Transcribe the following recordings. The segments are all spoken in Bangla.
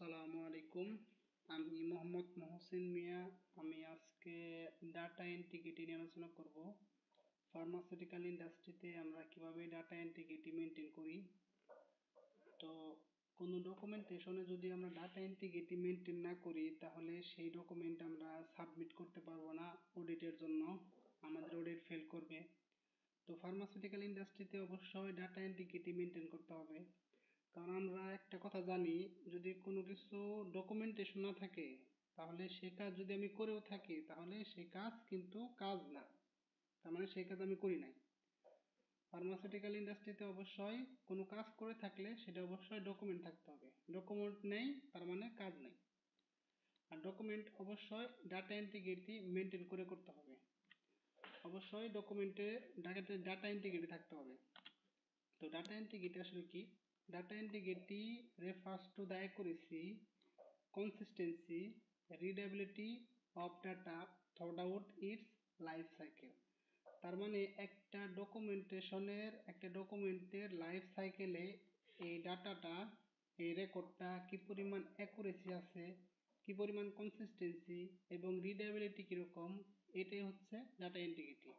আসসালামু আলাইকুম। আমি মোহাম্মদ মহসিন মিয়া। আমি আজকে ডাটা ইন্টিগ্রিটি নিয়ে আলোচনা করব। ফার্মাসিউটিক্যাল ইন্ডাস্ট্রিতে আমরা কিভাবে ডাটা ইন্টিগ্রিটি মেনটেন করি। তো কোনো ডকুমেন্টেশনে যদি আমরা ডাটা ইন্টিগ্রিটি মেনটেন না করি তাহলে সেই ডকুমেন্ট আমরা সাবমিট করতে পারবো না অডিটের জন্য, আমাদের অডিট ফেল করবে। তো ফার্মাসিউটিক্যাল ইন্ডাস্ট্রিতে অবশ্যই ডাটা ইন্টিগ্রিটি মেনটেন করতে হবে, কারণ আমরা একটা কথা জানি, যদি কোনো কিছু ডকুমেন্টেশন না থাকে তাহলে সে কাজ যদি আমি করেও থাকি তাহলে সে কাজ কিন্তু কাজ না, তার মানে সেই কাজ আমি করি নাই। ফার্মাসিউটিক্যাল ইন্ডাস্ট্রিতে অবশ্যই কোনো কাজ করে থাকলে সেটা অবশ্যই ডকুমেন্ট থাকতে হবে। ডকুমেন্ট নেই তার মানে কাজ নেই। আর ডকুমেন্ট অবশ্যই ডাটা ইন্টিগ্রিটি মেনটেন করে করতে হবে। অবশ্যই ডকুমেন্টে ডাটা ইন্টিগ্রিটি থাকতে হবে। তো ডাটা ইন্টিগ্রিটি আসলে কি? Data integrity refers to the accuracy, consistency, readability of data throughout its life cycle. তার মানে একটা ডকুমেন্টের লাইফ সাইকেলে এই ডাটাটা, এই রেকর্ডটা কি পরিমাণ অ্যাকুরেসি আছে, কি পরিমাণ কনসিস্টেন্সি এবং রিডেবিলিটি কীরকম, এটাই হচ্ছে ডাটা ইন্টিগ্রিটি।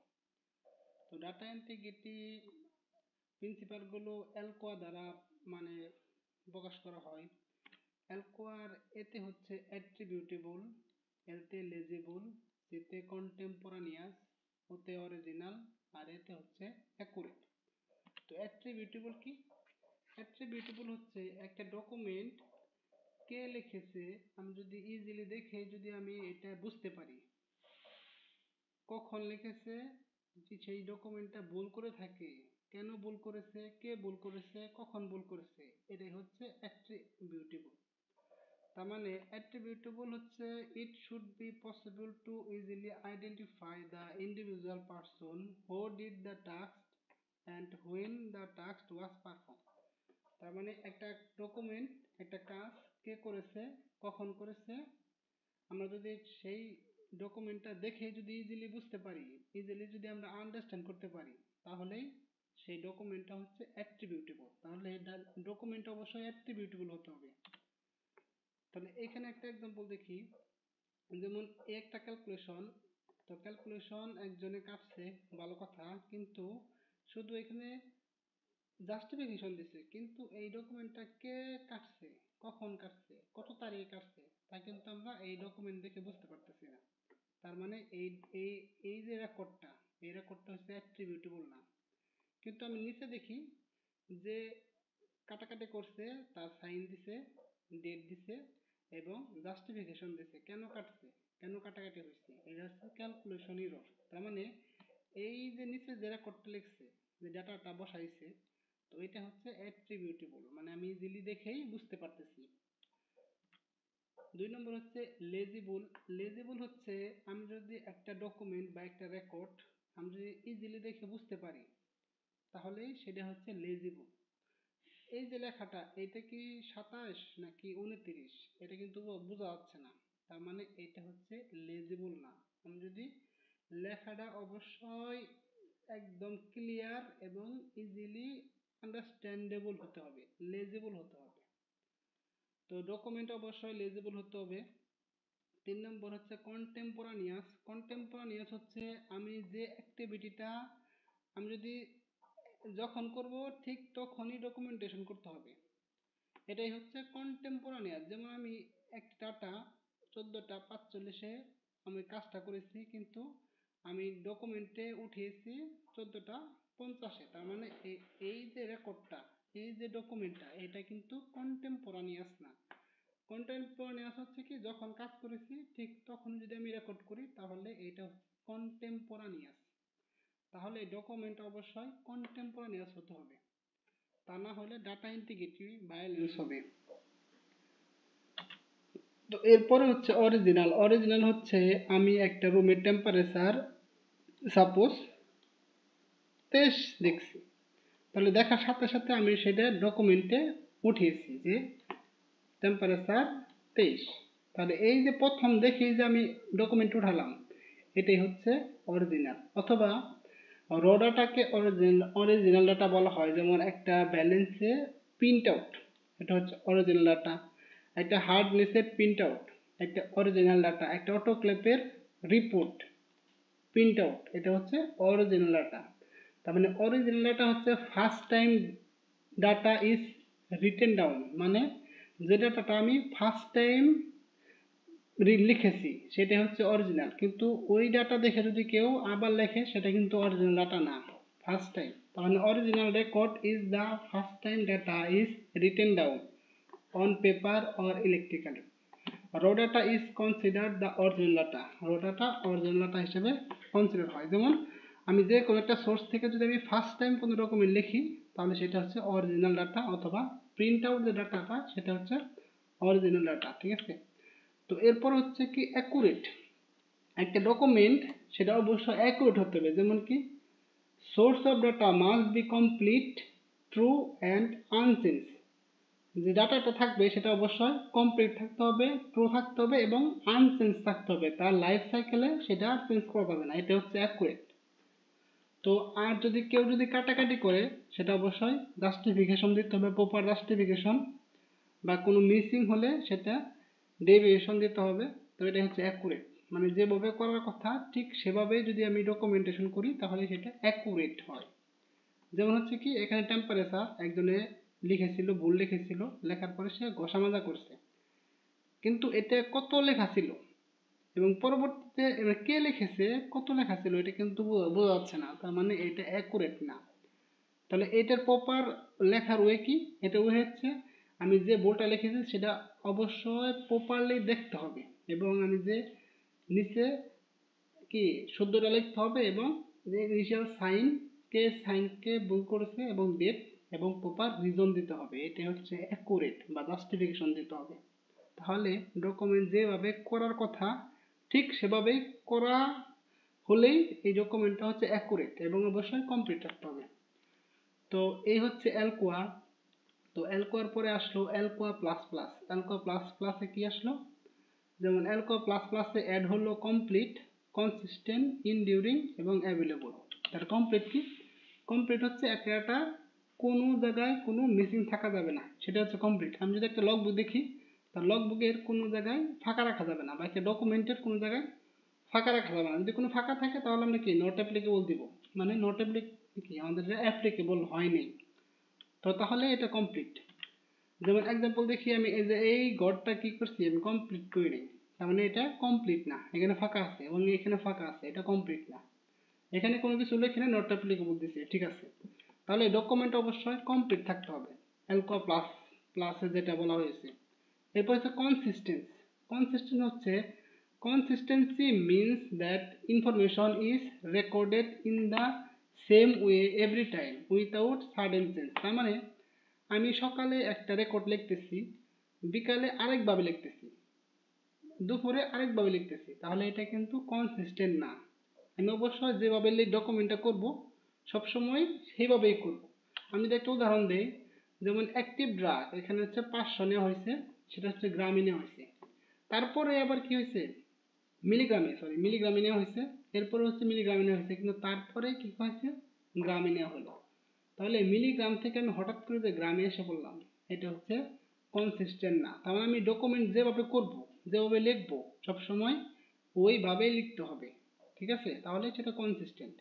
তো ডাটা ইন্টিগ্রিটি প্রিন্সিপালগুলো অ্যালকোয়া দ্বারা মানে প্রকাশ করা হয়। অ্যালকোয়ার এতে হচ্ছে অ্যাট্রিবিউটেবল, এতে লেজিবল, এতে কন্টেম্পোরানিয়াস, ওতে অরিজিনাল, আর এতে হচ্ছে অ্যাকুরেট। তো অ্যাট্রিবিউটেবল কি? অ্যাট্রিবিউটেবল হচ্ছে একটা ডকুমেন্ট কে লিখেছে আমি যদি ইজিলি দেখে যদি আমি এটা বুঝতে পারি কখন লিখেছে, সেই ডকুমেন্টটা ভুল করে থাকে, কেন ভুল করেছে, কে ভুল করেছে, কখন ভুল করেছে, এটাই হচ্ছে অ্যাট্রিবিউটেবল। তার মানে অ্যাট্রিবিউটেবল হচ্ছে it should be possible to easily identify the individual person who did the task and when the task was perform. তার মানে একটা ডকুমেন্ট, একটা কাজ কে করেছে, কখন করেছে, আমরা যদি সেই ডকুমেন্টটা দেখে যদি ইজিলি বুঝতে পারি, ইজিলি যদি আমরা আন্ডারস্ট্যান্ড করতে পারি, তাহলেই সেই ডকুমেন্টটা হচ্ছে অ্যাট্রিবিউটেবল। তাহলে ডকুমেন্ট অবশ্যই অ্যাট্রিবিউটেবল হতে হবে। তাহলে এখানে একটা এক্সাম্পল দেখি, যেমন একটা ক্যালকুলেশন, তো ক্যালকুলেশন একজনে কাটছে, ভালো কথা, কিন্তু শুধু এখানে জাস্টিফিকেশন দিছে, কিন্তু এই ডকুমেন্টটা কে কাটছে, কখন কাটছে, কত তারিখে কাটছে, তা কিন্তু আমরা এই ডকুমেন্ট দেখে বুঝতে পারতেছি না। তার মানে এই এই এই যে রেকর্ডটা, এই রেকর্ডটা হচ্ছে অ্যাট্রিবিউটেবল না। কিন্তু আমি নিচে দেখি যে কাটাকাটি করছে, তার সাইন দিছে, ডেট দিছে এবং জাস্টিফিকেশন দিছে কেন কাটছে, কেন কাটাকাটি হয়েছে, এটা হচ্ছে ক্যালকুলেশন এরর। তার মানে এই যে নিচে যে রেকর্ডটা লিখছে, যে ডাটাটা বসাইছে, তো এটা হচ্ছে অ্যাট্রিবিউটেবল, মানে আমি ইজিলি দেখেই বুঝতে পারতেছি। 2 নম্বর হচ্ছে লেজিবল। লেজিবল হচ্ছে আমি যদি একটা ডকুমেন্ট বা একটা রেকর্ড আমি যদি ইজিলি দেখে বুঝতে পারি তাহলে সেটা হচ্ছে লেজিবল। এই যে লেখাটা, এটা কি 27 নাকি 29, এটা কিন্তু বোঝা যাচ্ছে না, তার মানে এটা হচ্ছে লেজিবল না। আমি যদি লেখাটা অবশ্যই একদম ক্লিয়ার এবং ইজিলি আন্ডারস্ট্যান্ডেবল হতে হবে, লেজিবল হতে হবে। তো ডকুমেন্ট অবশ্যই লেজিবল হতে হবে। 3 নম্বর হচ্ছে কন্টেম্পোরানিয়াস। কন্টেম্পোরানিয়াস হচ্ছে আমি যে অ্যাক্টিভিটিটা আমি যদি যখন করব ঠিক তখনই ডকুমেন্টেশন করতে হবে, এটাই হচ্ছে কন্টেম্পোরানিয়াস। যেমন আমি একটা ডাটা 14:45 আমি কাজটা করেছি, কিন্তু আমি ডকুমেন্টে উঠিয়েছি 14:50, তার মানে এই যে রেকর্ডটা, এই যে ডকুমেন্টটা, এটা কিন্তু কন্টেম্পোরানিয়াস না। কন্টেম্পোরানিয়াস হচ্ছে কি, যখন কাজ করেছি ঠিক তখন যদি আমি রেকর্ড করি তাহলে এটা কন্টেম্পোরানিয়াস। তাহলে ডকুমেন্ট অবশ্যই কন্টেম্পোরানিয়াস হতে হবে, তা না হলে ডাটা ইন্টিগ্রিটি ভায়োলেন্স হবে। তো এরপরে হচ্ছে অরিজিনাল। অরিজিনাল হচ্ছে আমি একটা রুমের টেম্পারেচার সাপোজ 23 দেখছি, তাহলে দেখার সাথে সাথে আমি সেটা ডকুমেন্টে উঠিয়েছি যে টেম্পারেচার 23। তাহলে এই যে প্রথম দেখি যে আমি ডকুমেন্ট উঠালাম, এটাই হচ্ছে অরিজিনাল। অথবা র ডাটাকে অরিজিনাল ডাটা বলা হয়, যেমন একটা ব্যালেন্সে প্রিন্ট আউট, এটা হচ্ছে অরিজিনাল ডাটা। একটা হার্ডনেসের প্রিন্ট আউট, একটা অরিজিনাল ডাটা, একটা অটোক্লেভের রিপোর্ট প্রিন্ট আউট, এটা হচ্ছে অরিজিনাল ডাটা। তার মানে অরিজিনাল ডাটা হচ্ছে first time data is written down, মানে যে ডাটাটা আমি ফার্স্ট টাইম লিখেছি সেটা হচ্ছে অরিজিনাল, কিন্তু ওই ডাটা দেখে যদি কেউ আবার লেখে সেটা কিন্তু অরিজিনাল ডাটা না, ফার্স্ট টাইম। তার মানে original record is the first time data is written down on paper or electrically. র data is considered the original data, র ডাটা অরিজিনাল ডাটা হিসেবে কনসিডার হয়। যেমন আমি যে কোনো একটা সোর্স থেকে যদি আমি ফার্স্ট টাইম কোনো ডকুমেন্ট লিখি তাহলে সেটা হচ্ছে অরিজিনাল ডাটা, অথবা প্রিন্ট আউট যে ডাটাটা সেটা হচ্ছে অরিজিনাল ডাটা, ঠিক আছে। তো এরপর হচ্ছে কি অ্যাকুরেট, একটা ডকুমেন্ট সেটা অবশ্যই অ্যাকুরেট হতে হবে। যেমন কি source of data must B complete, true and unchange, যে ডাটাটা থাকবে সেটা অবশ্যই কমপ্লিট থাকতে হবে, ট্রু থাকতে হবে এবং আনচেঞ্জ থাকতে হবে, তার লাইফ সাইকেলে সেটা চেঞ্জ করা যাবে না, এটা হচ্ছে অ্যাকুরেট। তো আর যদি কেউ যদি কাটাকাটি করে সেটা অবশ্যই জাস্টিফিকেশন দিতে হবে, প্রপার জাস্টিফিকেশন, বা কোনো মিসিং হলে সেটা ডেভিয়েশন দিতে হবে। তো এটা হচ্ছে অ্যাকুরেট, মানে যেভাবে করার কথা ঠিক সেভাবে যদি আমি ডকুমেন্টেশন করি তাহলে সেটা অ্যাকুরেট হয়। যেমন হচ্ছে কি এখানে টেম্পারেচার একজনে লিখেছিল, ভুল লিখেছিল, লেখার পরে সে ঘষা মাজা করছে, কিন্তু এটা কত লেখা ছিল এবং পরবর্তীতে কে লিখেছে কত লেখা ছিল এটা কিন্তু বোঝা যাচ্ছে না, তার মানে এটা অ্যাকুরেট না। তাহলে এটার প্রপার লেখার ওয়ে কি, এটা ওয়ে হচ্ছে আমি যে বইটা লিখেছি সেটা অবশ্যই প্রপারলি দেখতে হবে, এবং আমি যে নিচে কি শুদ্ধটা লিখতে হবে, এবং যে ইনিশিয়াল সাইন কে ভুল করেছে এবং ডেট এবং প্রপার রিজন দিতে হবে, এটা হচ্ছে অ্যাকুরেট বা জাস্টিফিকেশন দিতে হবে। তাহলে ডকুমেন্ট যেভাবে করার কথা ঠিক সেভাবেই করা হলেই এই ডকুমেন্টটা হচ্ছে অ্যাকুরেট এবং অবশ্যই কমপ্লিট রাখতে হবে। তো এই হচ্ছে অ্যালকোয়া। তো অ্যালকোয়ার পরে আসলো অ্যালকোয়া প্লাস প্লাস। অ্যালকোয়া প্লাস প্লাসে কি আসলো, যেমন অ্যালকোয়া প্লাস প্লাসে অ্যাড হলো কমপ্লিট, কনসিস্টেন্ট, ইনডিউরিং এবং অ্যাভেলেবল। তার কমপ্লিট কি, কমপ্লিট হচ্ছে একটা কোনো জায়গায় কোনো মিসিং থাকা যাবে না, সেটা হচ্ছে কমপ্লিট। আমি যদি একটা লগ বুক দেখি তার লগ বুকের কোনো জায়গায় ফাঁকা রাখা যাবে না, বা একটা ডকুমেন্টের কোনো জায়গায় ফাঁকা রাখা যাবে না। যদি কোনো ফাঁকা থাকে তাহলে আমরা কি নট অ্যাপ্লিকেবল দিব, মানে নট কি আমাদের অ্যাপ্লিকেবল হয়নি, তো তাহলে এটা কমপ্লিট। যেমন এক্সাম্পল দেখি আমি, এই যে এই ঘরটা কি করছি আমি কমপ্লিট করি নাই, তার মানে এটা কমপ্লিট না, এখানে ফাঁকা আছে এবং এখানে ফাঁকা আছে, এটা কমপ্লিট না। এখানে কোনো কিছু লেখে না, নট অ্যাপ্লিকেবল দিছে, ঠিক আছে। তাহলে ডকুমেন্ট অবশ্যই কমপ্লিট থাকতে হবে, অ্যালকোয়া প্লাস প্লাসে যেটা বলা হয়েছে। এরপর হচ্ছে কনসিস্টেন্স। কনসিস্টেন্স হচ্ছে consistency means that information is recorded in the same way every time without sudden change। তার মানে আমি সকালে একটা রেকর্ড লিখতেছি, বিকালে আরেকভাবে লিখতেছি, দুপুরে আরেকভাবে লিখতেছি, তাহলে এটা কিন্তু কনসিস্টেন্ট না। আমি অবশ্যই যেভাবে ডকুমেন্টটা করব সবসময় সেইভাবেই করব। আমি যদি একটা উদাহরণ দিই, যেমন অ্যাক্টিভ ড্রাগ এখানে হচ্ছে 500 নেওয়া হয়েছে, সেটা হচ্ছে গ্রামে নেওয়া হয়েছে, তারপরে আবার কি হয়েছে মিলিগ্রামে নেওয়া হয়েছে, এরপরে হচ্ছে মিলিগ্রামে নেওয়া হয়েছে, কিন্তু তারপরে কি হয়েছে গ্রামে নেওয়া হলো। তাহলে মিলিগ্রাম থেকে আমি হঠাৎ করে যে গ্রামে এসে পড়লাম, এটা হচ্ছে কনসিস্টেন্ট না। তাহলে আমি ডকুমেন্ট যেভাবে করব, যেভাবে লিখবো সবসময় ওইভাবেই লিখতে হবে, ঠিক আছে, তাহলে সেটা কনসিস্টেন্ট।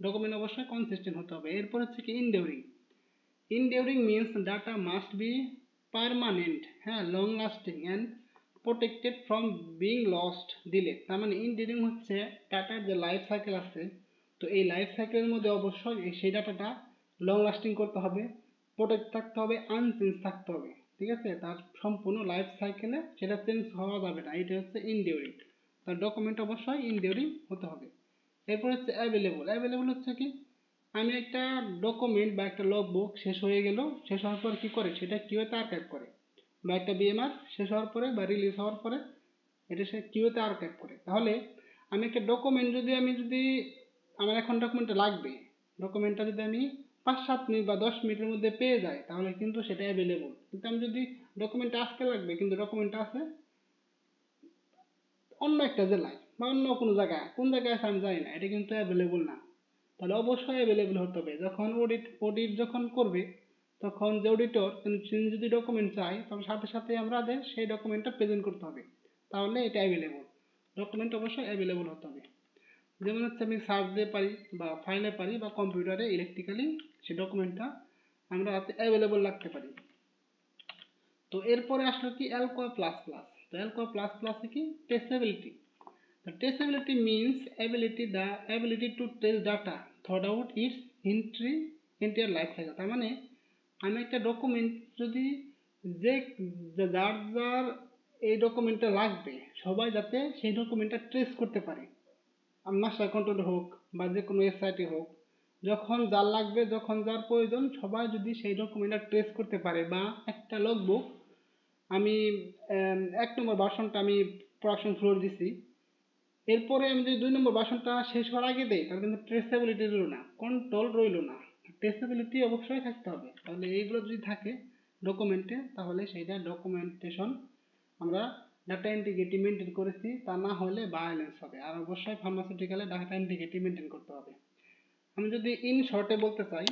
ডকুমেন্ট অবশ্যই কনসিস্টেন্ট হতে হবে। এরপর হচ্ছে কি enduring. Enduring means data must be permanent, হ্যাঁ, long lasting and protected from being lost, delete. তার মানে ইনডিউরিং হচ্ছে ডাটার যে লাইফ সাইকেল আছে, তো এই লাইফ সাইকেলের মধ্যে অবশ্যই সেই ডাটাটা লং লাস্টিং করতে হবে, প্রোটেক্ট থাকতে হবে, আনচেঞ্জ থাকতে হবে, ঠিক আছে, তার সম্পূর্ণ লাইফ সাইকেলে সেটা চেঞ্জ হওয়া যাবে না, এটা হচ্ছে ইনডিউরিং। তার ডকুমেন্ট অবশ্যই ইনডিউরিং হতে হবে। এরপর হচ্ছে অ্যাভেলেবল। অ্যাভেলেবল হচ্ছে কি, আমি একটা ডকুমেন্ট বা একটা লগ বুক শেষ হয়ে গেল, শেষ হওয়ার পর কি করে সেটা কিউতে আর্কাইভ করে, বা একটা বিএমআর শেষ হওয়ার পরে বা রিলিজ হওয়ার পরে এটা সে কিউতে আর্কাইভ করে। তাহলে আমি একটা ডকুমেন্ট যদি আমার এখন ডকুমেন্টটা লাগবে, ডকুমেন্টটা যদি আমি 5-7 মিনিট বা 10 মিনিটের মধ্যে পেয়ে যাই তাহলে কিন্তু সেটা অ্যাভেলেবল। কিন্তু আমি যদি ডকুমেন্টটা আজকে লাগবে কিন্তু ডকুমেন্টটা আছে অন্য একটা জেলায় বা অন্য কোনো জায়গায়, কোন জায়গায় আছে আমি জানি না, এটা কিন্তু অ্যাভেলেবল না। তাহলে অবশ্যই অ্যাভেলেবল হতে হবে। যখন অডিট যখন করবে তখন যে অডিটর তিনি যদি ডকুমেন্ট চায় তখন সাথে সাথে আমাদের সেই ডকুমেন্টটা প্রেজেন্ট করতে হবে, তাহলে এটা অ্যাভেলেবল। ডকুমেন্ট অবশ্যই অ্যাভেলেবল হতে হবে। যেমন হচ্ছে আমি সার্চ দিয়ে পারি বা ফাইলে পারি বা কম্পিউটারে ইলেকট্রিক্যালি সেই ডকুমেন্টটা আমরা হাতে অ্যাভেলেবল রাখতে পারি। তো এরপরে আসলো কি অ্যালকোয়া প্লাস প্লাস। তো অ্যালকোয়া প্লাস প্লাসে কি টেস্টেবিলিটি। The traceability means the ability to trace data throughout its entire life cycle। তার মানে আমি একটা ডকুমেন্ট যদি যে যার যার এই ডকুমেন্টটা লাগবে সবাই যাতে সেই ডকুমেন্টটা ট্রেস করতে পারে, মাস্টার কন্ট্রোল হোক বা যে কোনো ওয়েবসাইটে হোক, যখন যার লাগবে যখন যার প্রয়োজন সবাই যদি সেই ডকুমেন্টটা ট্রেস করতে পারে। বা একটা লগবুক আমি 1 নম্বর ভার্সনটা আমি প্রোডাকশন ফ্লোর দিছি, এরপরে আমি যদি 2 নম্বর ভার্সনটা শেষ হওয়ার আগে দেই তাহলে কিন্তু ট্রেসেবিলিটি রইল না, কন্ট্রোল রইল না। ট্রেসেবিলিটি অবশ্যই থাকতে হবে। তাহলে এইগুলো যদি থাকে ডকুমেন্টে তাহলে সেইটা ডকুমেন্টেশন আমরা ডাটা ইন্টিগ্রিটি মেনটেন করেছি, তা না হলে ভায়োলেন্স হবে। আর অবশ্যই ফার্মাসিউটিক্যালে ডাটা ইন্টিগ্রিটি মেনটেন করতে হবে। আমি যদি ইন শর্টে বলতে চাই